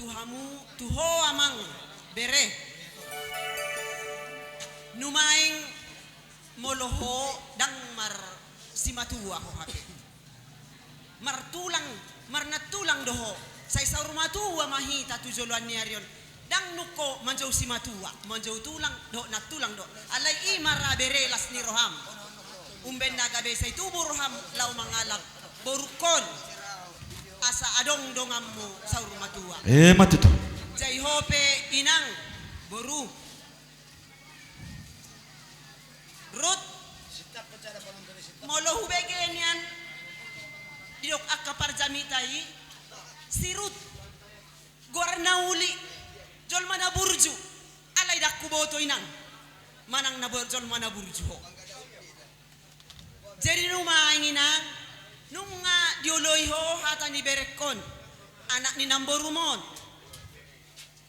tuhamu tuho amang bere numaing moloho dang mar simatua ko hape marnatulang doho sa isaur matua mahita tujoluan niarion dang nuko manjau simatua manjau tulang do natulang do alai imara berelas ni roham umben nagabe say tubo roham lau mangalap borukon asa adong dongammu saur matua matuto jai hope inang boru rut molo hubegenian diok akapar jamitai sirut gorna uli jol mana burju alai dakku boto inang manang na jol mana burju ho jadi rumah inang nunga dioloi ho hata ni berekon anak ni namborumon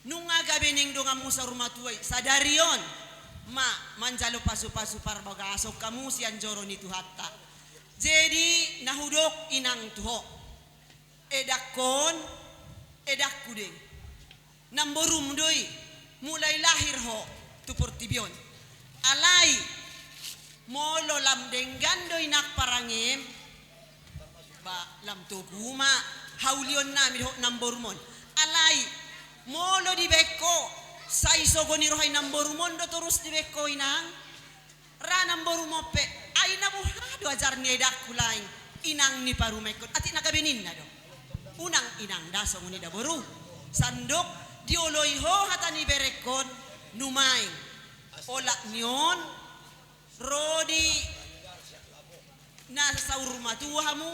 nunga gabening donga musa rumah tuai sadarion manjalo pasu-pasu parbaga asok kamu sian joro ni tuhatta jadi nahudok inang tuho edakon edakku deng namborum doi mulai lahir ho tupur tibion alai molo lam denggan doi nak parangem ba lam toguma haulion nami ho namborumon alai molo di beko sai sogoni rohai namborumon do terus di beko inang ra namborumope ai nabuhado ajar ni edakku lain inang ni parumekon ati nagabenin na do unang inang daso nguni da boru sandok dioloi ho hata ni berekon numaing olak nion rodi na saur matuhamu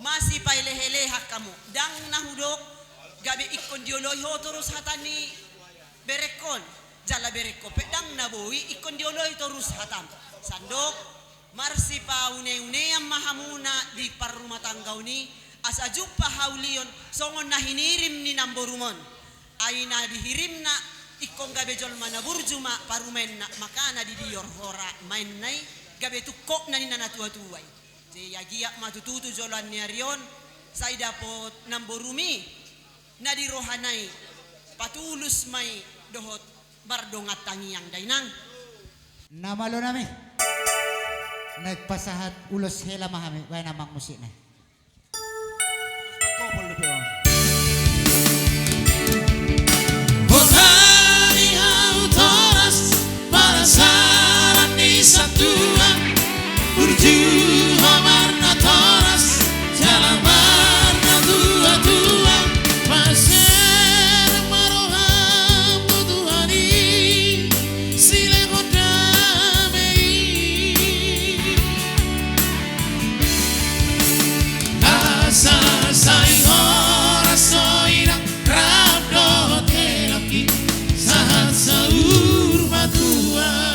masih paileheleha kamu dang nahudok gabe ikon dioloi ho terus hata ni berekon jala bereko pedang naboi ikon dioloi terus hatam sandok marsi paune-une yang mahamuna di parrumah tangga ini asa jumpa haulion songon na hinirim ni namborumon aina dihirimna ikon gabe jol mana burjuma parumenna makana di dior hora main nai gabe tukok na ni nana tua-tuai je yagia matututu jolan ni arion sai dapot namborumi na di rohanai patulus mai dohot bardongat tangi yang dainang nama lo nami nagpasahat ulos hela mahami kaya namang musik na Botani autoras para saran di satuan berjuha warna toras jalan warna tua-tua pasir maroham tutuhani sile kodamei asal sai ora soirang rabdo telaki sahat saur matua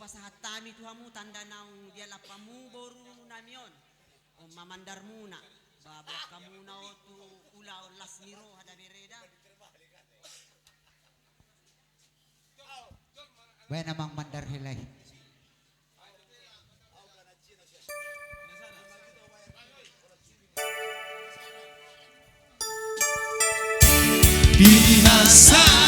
pasahat tami tuhamu tanda naung dia lapamu boru namion o mamandar muna babak kamu na tu ulaw las niro hada bereda kaya namang mandar hilay binasa